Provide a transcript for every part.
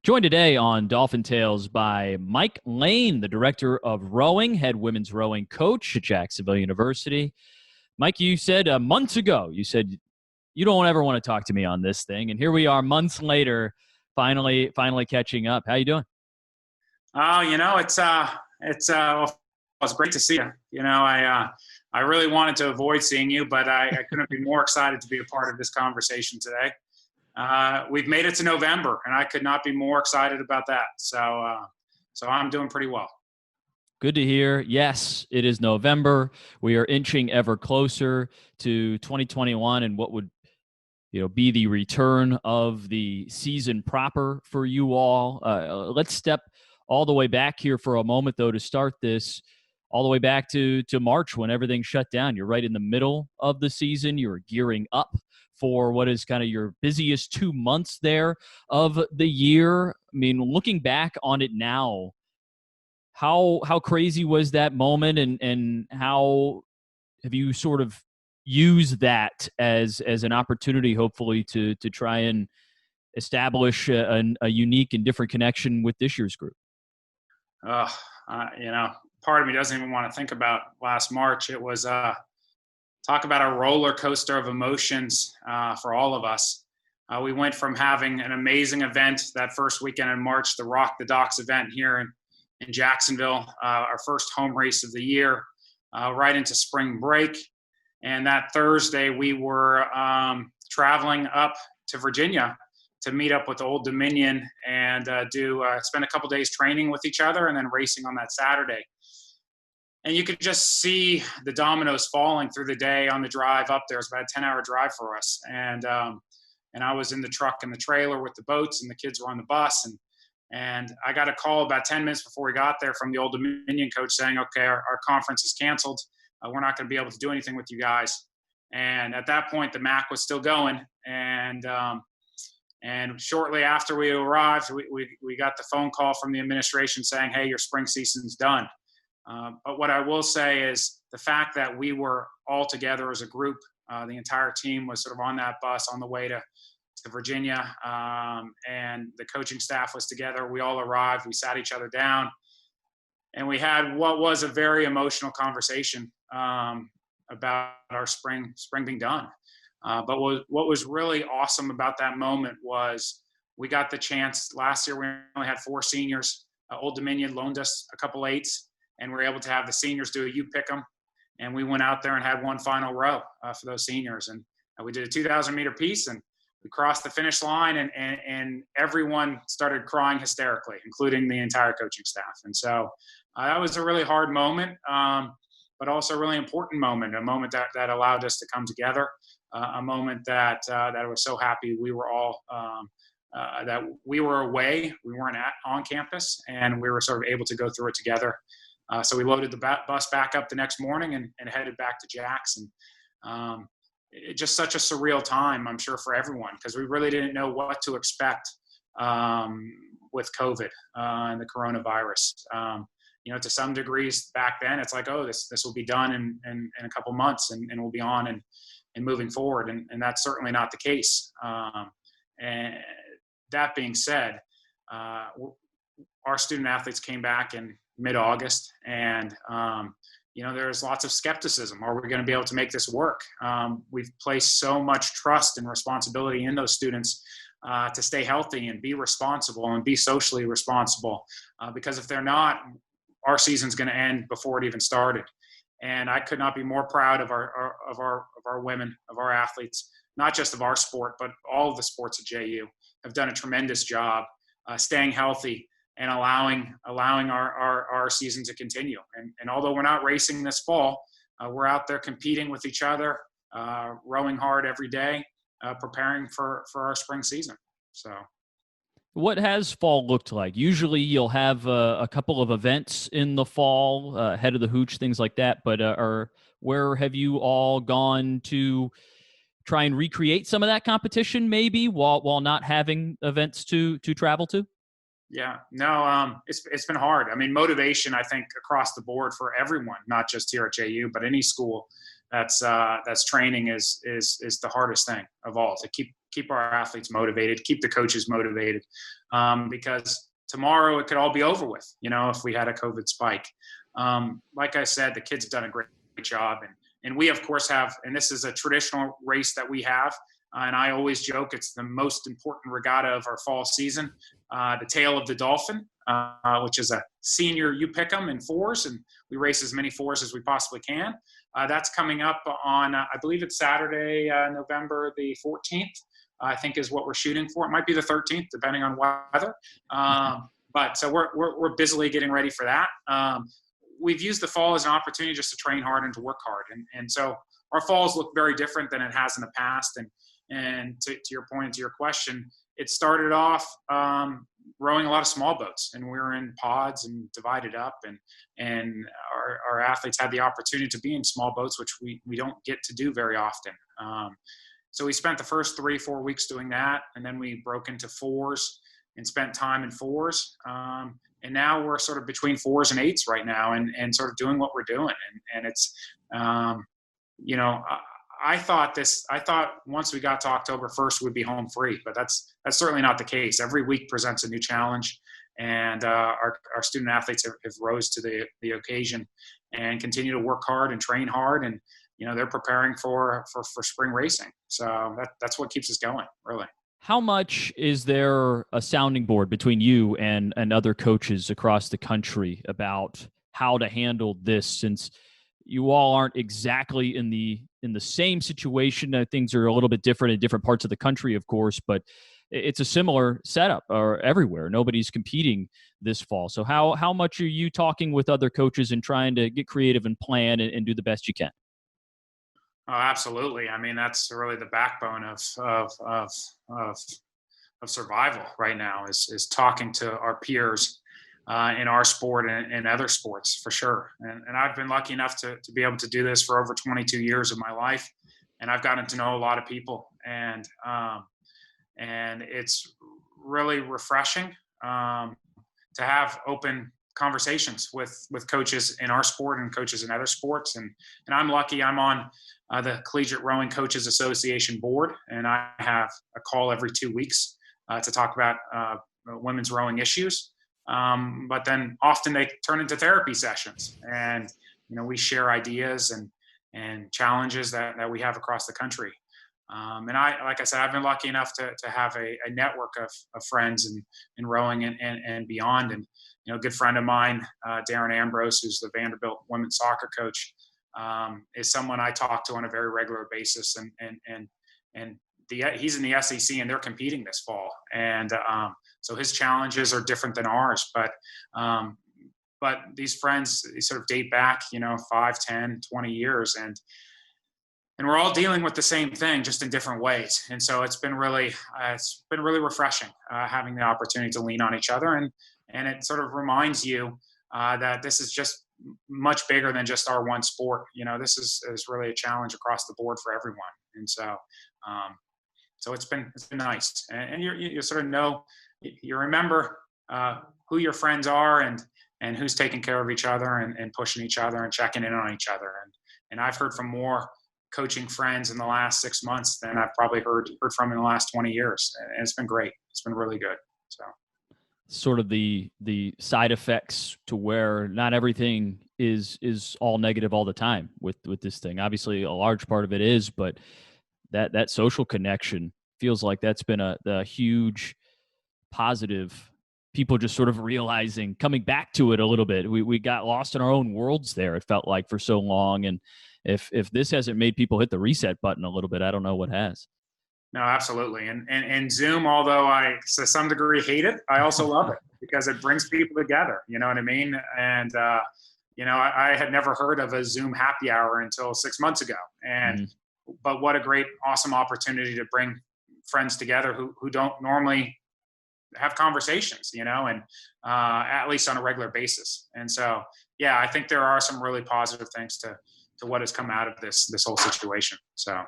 Joined today on Dolphin Tales by Mike Lane, the director of rowing, head women's rowing coach at Jacksonville University. Mike, you said months ago, you said you don't ever want to talk to me on this thing, and here we are months later, finally catching up. How you doing? Oh, it's great to see you. I really wanted to avoid seeing you, but I couldn't be more excited to be a part of this conversation today. We've made it to November, and I could not be more excited about that. So I'm doing pretty well. Good to hear. Yes, it is November. We are inching ever closer to 2021 and what would be the return of the season proper for you all. Let's step all the way back here for a moment, though, to start this, all the way back to March when everything shut down. You're right in the middle of the season. You're gearing up for what is kind of your busiest 2 months there of the year. I mean, looking back on it now, how crazy was that moment, and how have you sort of used that as an opportunity, hopefully, to try and establish a unique and different connection with this year's group? Part of me doesn't even want to think about last March. It was talk about a roller coaster of emotions for all of us. We went from having an amazing event that first weekend in March, the Rock the Docks event here in Jacksonville, our first home race of the year, right into spring break. And that Thursday, we were traveling up to Virginia to meet up with Old Dominion and spend a couple days training with each other and then racing on that Saturday. And you could just see the dominoes falling through the day on the drive up there. It's about a 10-hour drive for us. And I was in the truck and the trailer with the boats, and the kids were on the bus. And I got a call about 10 minutes before we got there from the Old Dominion coach saying, okay, our conference is canceled. We're not going to be able to do anything with you guys. And at that point, the MAC was still going. And shortly after we arrived, we got the phone call from the administration saying, hey, your spring season's done. But what I will say is the fact that we were all together as a group, the entire team was sort of on that bus on the way to Virginia, and the coaching staff was together. We all arrived. We sat each other down, and we had what was a very emotional conversation about our spring being done. But what was really awesome about that moment was we got the chance. Last year, we only had 4 seniors. Old Dominion loaned us a couple eights, and we were able to have the seniors do a you pick 'em. And we went out there and had one final row for those seniors. And we did a 2,000-meter piece, and we crossed the finish line, and everyone started crying hysterically, including the entire coaching staff. And so that was a really hard moment, but also a really important moment, a moment that allowed us to come together, a moment that I was so happy we were all that we were away, we weren't on campus, and we were sort of able to go through it together. So we loaded the bus back up the next morning and headed back to Jackson. It's just such a surreal time, I'm sure, for everyone, because we really didn't know what to expect with COVID and the coronavirus. To some degrees back then, it's like, oh, this will be done in a couple months, and we'll be on and moving forward. And that's certainly not the case. And that being said, our student athletes came back in mid-August, and there's lots of skepticism. Are we going to be able to make this work? We've placed so much trust and responsibility in those students to stay healthy and be responsible and be socially responsible, because if they're not, our season's going to end before it even started. And I could not be more proud of our women, of our athletes, not just of our sport, but all of the sports at JU have done a tremendous job staying healthy and allowing our season to continue. And although we're not racing this fall, we're out there competing with each other, rowing hard every day, preparing for our spring season. So, what has fall looked like? Usually you'll have a couple of events in the fall, head of the hooch, things like that. But where have you all gone to try and recreate some of that competition, maybe while not having events to travel to? Yeah, no, it's been hard. I mean, motivation, I think, across the board for everyone, not just here at JU, but any school that's training is the hardest thing of all, to keep our athletes motivated, keep the coaches motivated, because tomorrow it could all be over with, if we had a COVID spike. Like I said, the kids have done a great job. And we, of course, have, and this is a traditional race that we have. And I always joke it's the most important regatta of our fall season, the Tail of the Dolphin, which is a senior, you pick them in fours, and we race as many fours as we possibly can. That's coming up on, I believe it's Saturday, November the 14th, I think is what we're shooting for. It might be the 13th, depending on weather. But so we're busily getting ready for that. We've used the fall as an opportunity just to train hard and to work hard. And so our falls look very different than it has in the past. And to your point, to your question, it started off rowing a lot of small boats, and we were in pods and divided up, and our athletes had the opportunity to be in small boats, which we don't get to do very often. So we spent the first 3-4 weeks doing that, and then we broke into fours and spent time in fours. And now we're sort of between fours and eights right now, and sort of doing what we're doing. And it's, I thought once we got to October 1st, we'd be home free, but that's certainly not the case. Every week presents a new challenge, and our student athletes have rose to the occasion and continue to work hard and train hard. And, they're preparing for spring racing. So that's what keeps us going, really. How much is there a sounding board between you and other coaches across the country about how to handle this, since you all aren't exactly in the same situation? Things are a little bit different in different parts of the country, of course, but it's a similar setup everywhere. Nobody's competing this fall. So how much are you talking with other coaches and trying to get creative and plan and do the best you can? Oh, absolutely. I mean, that's really the backbone of survival right now is talking to our peers in our sport and other sports, for sure. And I've been lucky enough to be able to do this for over 22 years of my life, and I've gotten to know a lot of people, and it's really refreshing to have open conversations with coaches in our sport and coaches in other sports. And I'm lucky I'm on the Collegiate Rowing Coaches Association board, and I have a call every 2 weeks to talk about women's rowing issues. But then often they turn into therapy sessions, and we share ideas and challenges that we have across the country. And like I said, I've been lucky enough to have a network of friends in rowing and beyond. And a good friend of mine, Darren Ambrose, who's the Vanderbilt women's soccer coach, is someone I talk to on a very regular basis. And he's in the SEC, and they're competing this fall. And so his challenges are different than ours. But these friends, they sort of date back, 5, 10, 20 years. And we're all dealing with the same thing, just in different ways. And so it's been really refreshing having the opportunity to lean on each other. And it sort of reminds you that this is just much bigger than just our one sport. This is really a challenge across the board for everyone. And so, so it's been nice. And you sort of know, you remember who your friends are and who's taking care of each other and pushing each other and checking in on each other. And I've heard from more coaching friends in the last 6 months than I've probably heard from in the last 20 years. And it's been great. It's been really good. So sort of the side effects to where not everything is all negative all the time with this thing. Obviously a large part of it is, but that social connection feels like that's been a huge positive. People just sort of realizing, coming back to it a little bit. We got lost in our own worlds there, it felt like, for so long. And if this hasn't made people hit the reset button a little bit, I don't know what has. No, absolutely. And Zoom, although I to some degree hate it, I also love it because it brings people together. You know what I mean? And I had never heard of a Zoom happy hour until 6 months ago. But what a great, awesome opportunity to bring friends together who don't normally have conversations, and at least on a regular basis. And so, yeah, I think there are some really positive things to what has come out of this whole situation. So,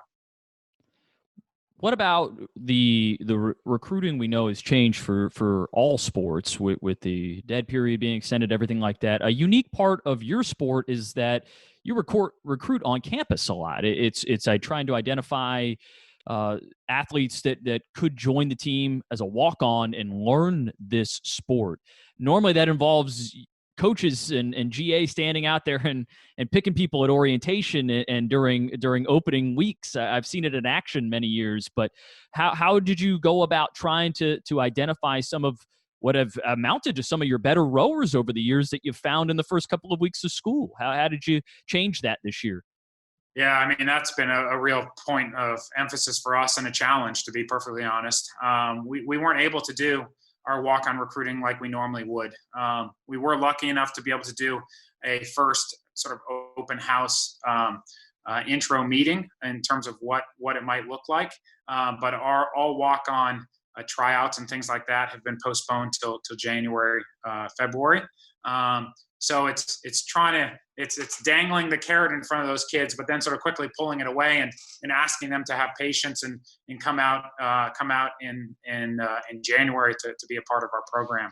what about the recruiting? We know has changed for all sports with the dead period being extended, everything like that. A unique part of your sport is that you recruit on campus a lot. It's trying to identify athletes that could join the team as a walk-on and learn this sport. Normally that involves coaches and GA standing out there and picking people at orientation and during opening weeks. I've seen it in action many years, but how did you go about trying to identify some of what have amounted to some of your better rowers over the years that you've found in the first couple of weeks of school? How did you change that this year? Yeah, I mean, that's been a real point of emphasis for us and a challenge, to be perfectly honest. We weren't able to do our walk-on recruiting like we normally would. We were lucky enough to be able to do a first sort of open house intro meeting in terms of what it might look like. But all walk-on tryouts and things like that have been postponed till January, February. So it's dangling the carrot in front of those kids, but then sort of quickly pulling it away and asking them to have patience and come out in January to be a part of our program.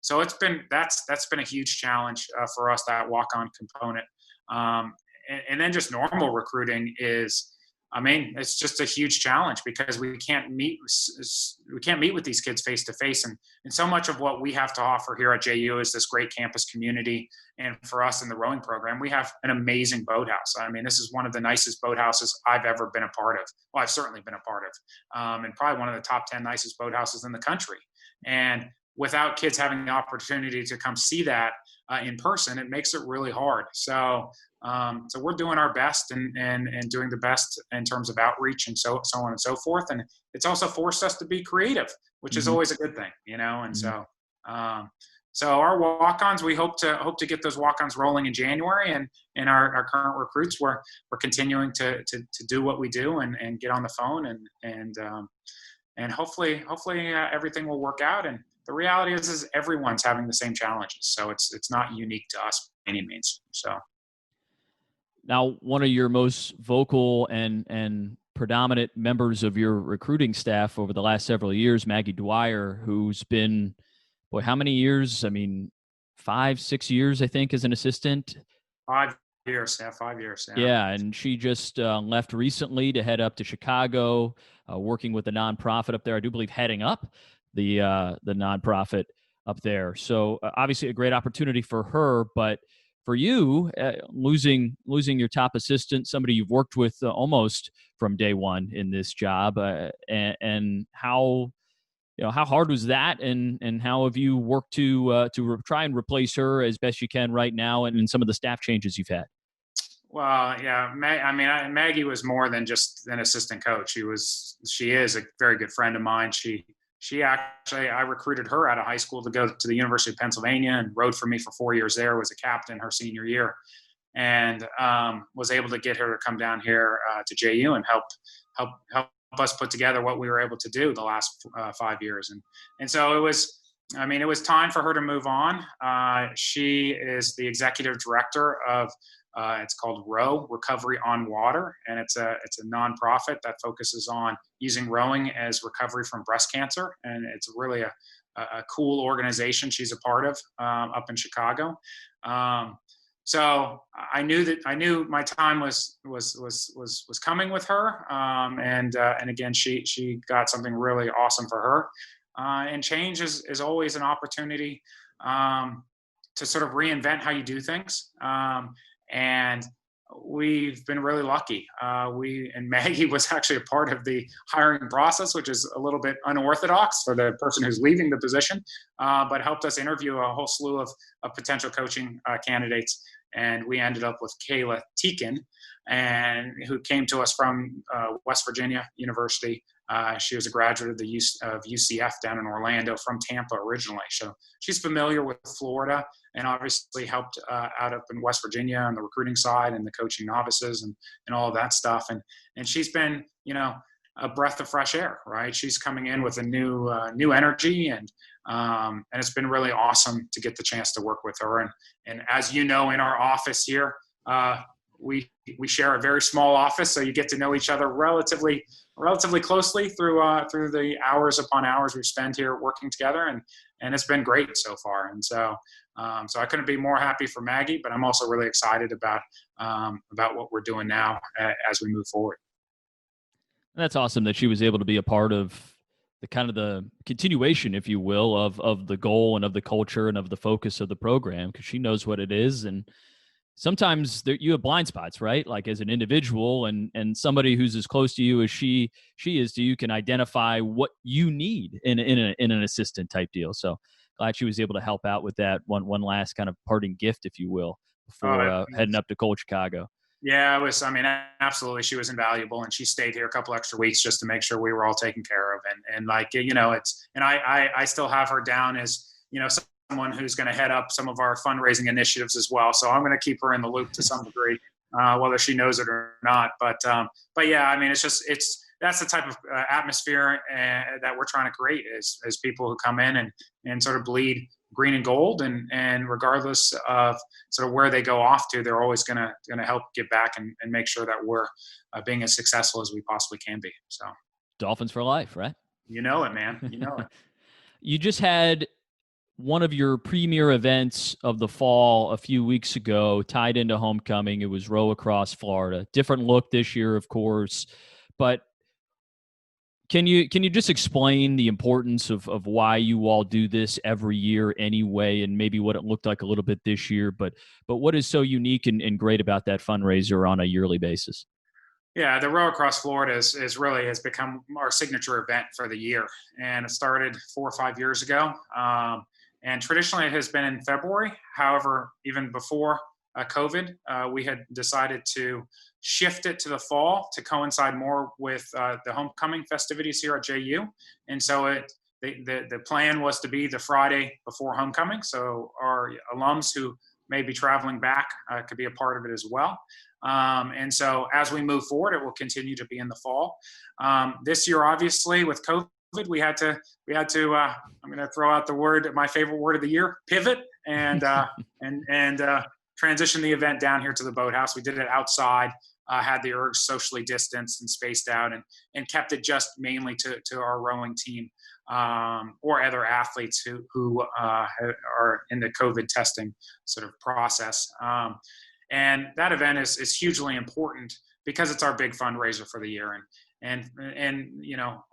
So that's been a huge challenge for us, that walk-on component. And then just normal recruiting is, I mean, it's just a huge challenge because we can't meet with these kids face to face, and so much of what we have to offer here at JU is this great campus community. And for us in the rowing program, we have an amazing boathouse. I mean, this is one of the nicest boathouses I've ever been a part of. Well, I've certainly been a part of, and probably one of the top 10 nicest boathouses in the country. And without kids having the opportunity to come see that in person, it makes it really hard. So we're doing our best and doing the best in terms of outreach and so on and so forth. And it's also forced us to be creative, which is always a good thing, And so our walk-ons, we hope to get those walk-ons rolling in January, and our current recruits, we're continuing to do what we do and get on the phone and hopefully everything will work out. And the reality is everyone's having the same challenges. So it's not unique to us by any means. So. Now, one of your most vocal and predominant members of your recruiting staff over the last several years, Maggie Dyer, who's been, boy, how many years? I mean, 5-6 years, I think, as an assistant. 5 years, yeah, 5 years. Yeah, and she just left recently to head up to Chicago, working with the nonprofit up there. I do believe heading up the nonprofit up there. So obviously a great opportunity for her, but for you, losing your top assistant, somebody you've worked with almost from day one in this job, and how hard was that, and how have you worked to try and replace her as best you can right now, and some of the staff changes you've had? Well, yeah, Maggie was more than just an assistant coach. She is a very good friend of mine. She actually, I recruited her out of high school to go to the University of Pennsylvania and rowed for me for 4 years there, was a captain her senior year, and was able to get her to come down here to JU and help us put together what we were able to do the last 5 years. And so it was time for her to move on. She is the executive director of it's called Row Recovery on Water, and it's a nonprofit that focuses on using rowing as recovery from breast cancer, and it's really a cool organization she's a part of up in Chicago. So I knew my time was coming with her, and again she got something really awesome for her, and change is always an opportunity to sort of reinvent how you do things. And we've been really lucky. And Maggie was actually a part of the hiring process, which is a little bit unorthodox for the person who's leaving the position, but helped us interview a whole slew of potential coaching candidates. And we ended up with Kayla Teakin, who came to us from West Virginia University. She was a graduate of UCF down in Orlando from Tampa originally. So she's familiar with Florida and obviously helped out up in West Virginia on the recruiting side and the coaching novices and all of that stuff. And she's been, a breath of fresh air, right? She's coming in with a new energy, and it's been really awesome to get the chance to work with her. And as you know, in our office here, we share a very small office, so you get to know each other relatively closely through the hours upon hours we've spent here working together, and it's been great so far. And so I couldn't be more happy for Maggie, but I'm also really excited about what we're doing now as we move forward. And that's awesome that she was able to be a part of the kind of the continuation, if you will, of the goal and of the culture and of the focus of the program, because she knows what it is. And sometimes you have blind spots, right? Like as an individual, and somebody who's as close to you as she is to you can identify what you need in an assistant type deal. So glad she was able to help out with that one last kind of parting gift, if you will, before heading up to Cold Chicago. Yeah, it was. I mean, absolutely, she was invaluable, and she stayed here a couple extra weeks just to make sure we were all taken care of. And like I still have her down as someone who's going to head up some of our fundraising initiatives as well. So I'm going to keep her in the loop to some degree, whether she knows it or not. But yeah, I mean, that's the type of atmosphere that we're trying to create as people who come in and sort of bleed green and gold, and regardless of sort of where they go off to, they're always going to help give back and make sure that we're being as successful as we possibly can be. So Dolphins for life, right? You know it, man. You know it. You just had one of your premier events of the fall a few weeks ago tied into homecoming. It was row across Florida. Different look this year, of course, but can you just explain the importance of why you all do this every year anyway, and maybe what it looked like a little bit this year, but what is so unique and great about that fundraiser on a yearly basis? Yeah, the row across Florida has become our signature event for the year, and it started 4 or 5 years ago. And traditionally, it has been in February. However, even before COVID, we had decided to shift it to the fall to coincide more with the homecoming festivities here at JU. And so the plan was to be the Friday before homecoming, so our alums who may be traveling back could be a part of it as well. And so as we move forward, it will continue to be in the fall. This year, obviously, with COVID, we had to. I'm going to throw out my favorite word of the year, pivot, and transition the event down here to the boathouse. We did it outside, had the ergs socially distanced and spaced out, and kept it just mainly to our rowing team or other athletes who are in the COVID testing sort of process. And that event is hugely important because it's our big fundraiser for the year. And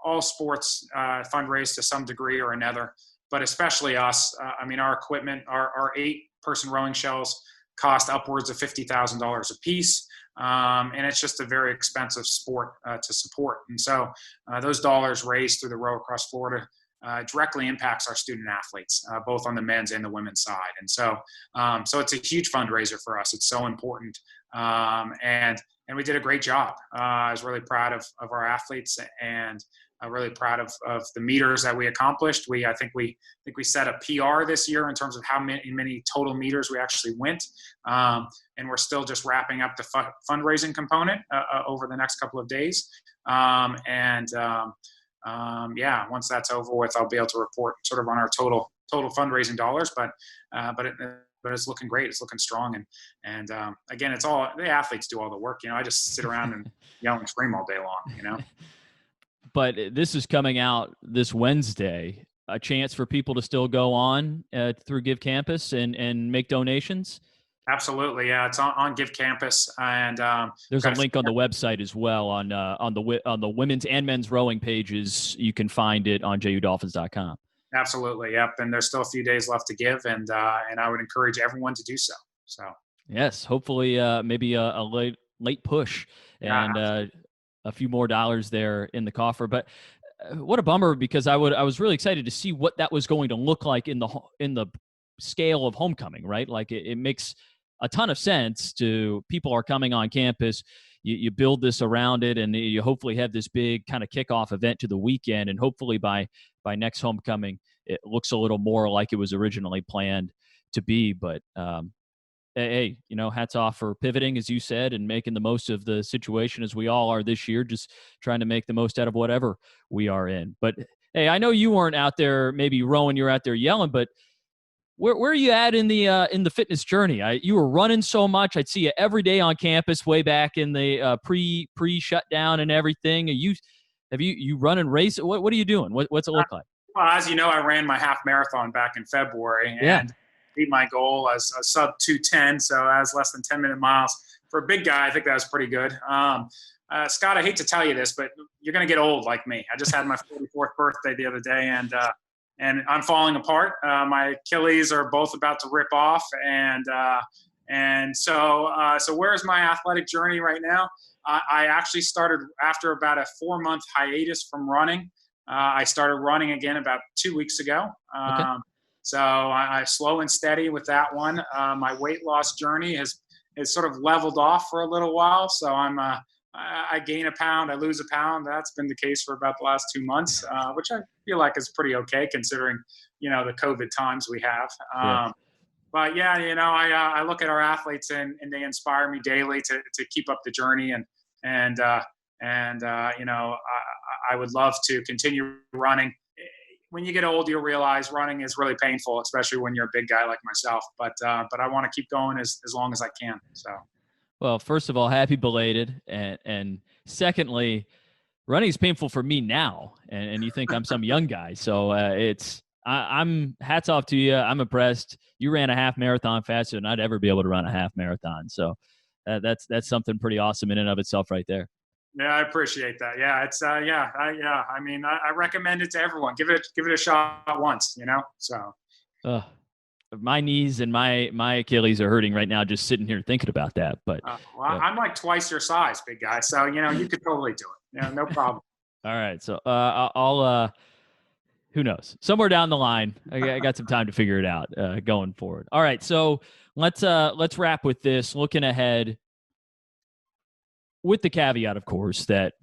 all sports fundraise to some degree or another, but especially us. I mean, our equipment, our 8-person rowing shells cost upwards of $50,000 a piece. And it's just a very expensive sport to support. And so those dollars raised through the Row Across Florida directly impacts our student athletes, both on the men's and the women's side. And so it's a huge fundraiser for us. It's so important. And we did a great job. I was really proud of our athletes, and really proud of the meters that we accomplished. I think we set a PR this year in terms of how many total meters we actually went. And we're still just wrapping up the fundraising component over the next couple of days. Once that's over with, I'll be able to report sort of on our total fundraising dollars. But it's looking great. It's looking strong. And again, it's all the athletes do all the work. I just sit around and yell and scream all day long. But this is coming out this Wednesday. A chance for people to still go on through Give Campus and make donations. Absolutely, yeah. It's on Give Campus, and there's a link on the website as well on the women's and men's rowing pages. You can find it on JUDolphins.com. Absolutely, yep. And there's still a few days left to give, and I would encourage everyone to do so. So yes, hopefully maybe a late push and a few more dollars there in the coffer. But what a bummer, because I was really excited to see what that was going to look like in the scale of homecoming, right? Like it makes a ton of sense to people are coming on campus. You build this around it, and you hopefully have this big kind of kickoff event to the weekend. And hopefully by next homecoming, it looks a little more like it was originally planned to be. But hey, hats off for pivoting, as you said, and making the most of the situation as we all are this year, just trying to make the most out of whatever we are in. But hey, I know you weren't out there maybe rowing, you're out there yelling, but where are you at in the fitness journey? You were running so much. I'd see you every day on campus way back in the pre shutdown and everything. Have you run and race? What are you doing? What's it look like? Well, as you know, I ran my half marathon back in February and beat my goal as a sub 2:10. So as less than 10-minute miles for a big guy. I think that was pretty good. Scott, I hate to tell you this, but you're going to get old like me. I just had my 44th birthday the other day, and I'm falling apart. My Achilles are both about to rip off, and so where's my athletic journey right now? I actually started after about a 4-month hiatus from running. I started running again about 2 weeks ago. Okay. So I slow and steady with that one. My weight loss journey has sort of leveled off for a little while. So I gain a pound, I lose a pound. That's been the case for about the last 2 months, which I feel like is pretty okay considering, the COVID times we have. Yeah. But yeah, I look at our athletes and they inspire me daily to keep up the journey and I would love to continue running. When you get old, you'll realize running is really painful, especially when you're a big guy like myself. But I want to keep going as long as I can. So. Well, first of all, happy belated, and secondly, running is painful for me now, and you think I'm some young guy, so I'm hats off to you. I'm impressed. You ran a half marathon faster than I'd ever be able to run a half marathon, so that's something pretty awesome in and of itself, right there. Yeah, I appreciate that. Yeah, it's I mean, I recommend it to everyone. Give it a shot once, So. My knees and my Achilles are hurting right now just sitting here thinking about that. But I'm like twice your size, big guy. So you could totally do it. Yeah, no problem. All right, so I'll who knows? Somewhere down the line, I got some time to figure it out going forward. All right, so let's wrap with this. Looking ahead, with the caveat, of course, that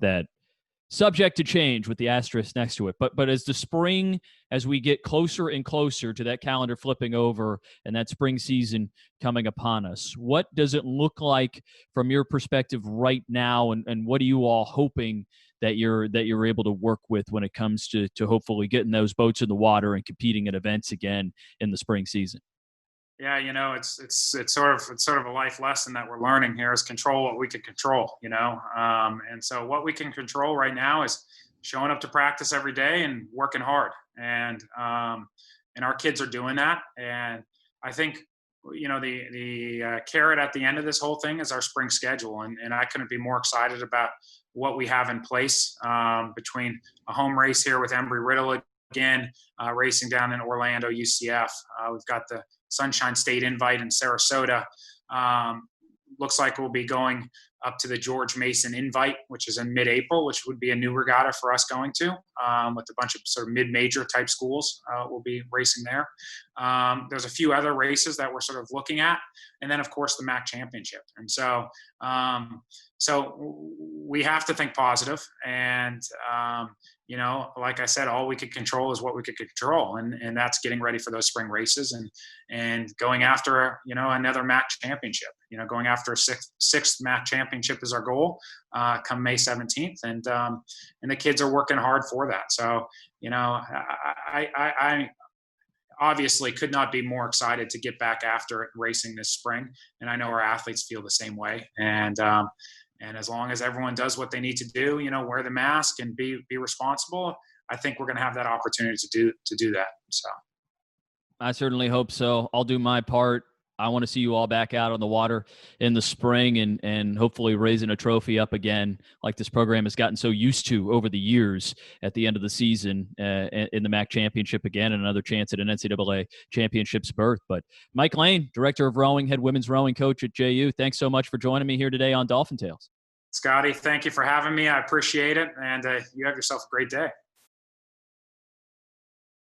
subject to change with the asterisk next to it. But as the spring, as we get closer and closer to that calendar flipping over and that spring season coming upon us, what does it look like from your perspective right now? And what are you all hoping that you're able to work with when it comes to hopefully getting those boats in the water and competing at events again in the spring season? Yeah, it's sort of a life lesson that we're learning here is control what we can control, and so what we can control right now is showing up to practice every day and working hard, and our kids are doing that, and I think the carrot at the end of this whole thing is our spring schedule, and I couldn't be more excited about what we have in place between a home race here with Embry-Riddle again, racing down in Orlando, UCF. We've got the Sunshine State Invite in Sarasota. Looks like we'll be going up to the George Mason Invite, which is in mid-April, which would be a new regatta for us going to, with a bunch of sort of mid-major type schools. We'll be racing there. There's a few other races that we're sort of looking at, and then of course the MAC Championship. And so we have to think positive, and like I said, all we could control is what we could control, and that's getting ready for those spring races and going after another MAC championship. Going after a sixth MAC championship is our goal come May 17th, and the kids are working hard for that. So I obviously could not be more excited to get back after racing this spring, and I know our athletes feel the same way. And as long as everyone does what they need to do, wear the mask and be responsible, I think we're going to have that opportunity to do that. So I certainly hope so. I'll do my part. I want to see you all back out on the water in the spring and hopefully raising a trophy up again, like this program has gotten so used to over the years at the end of the season in the MAC championship again, and another chance at an NCAA championship's berth. But Mike Lane, director of rowing, head women's rowing coach at JU, thanks so much for joining me here today on Dolphin Tales. Scotty, thank you for having me. I appreciate it. And you have yourself a great day.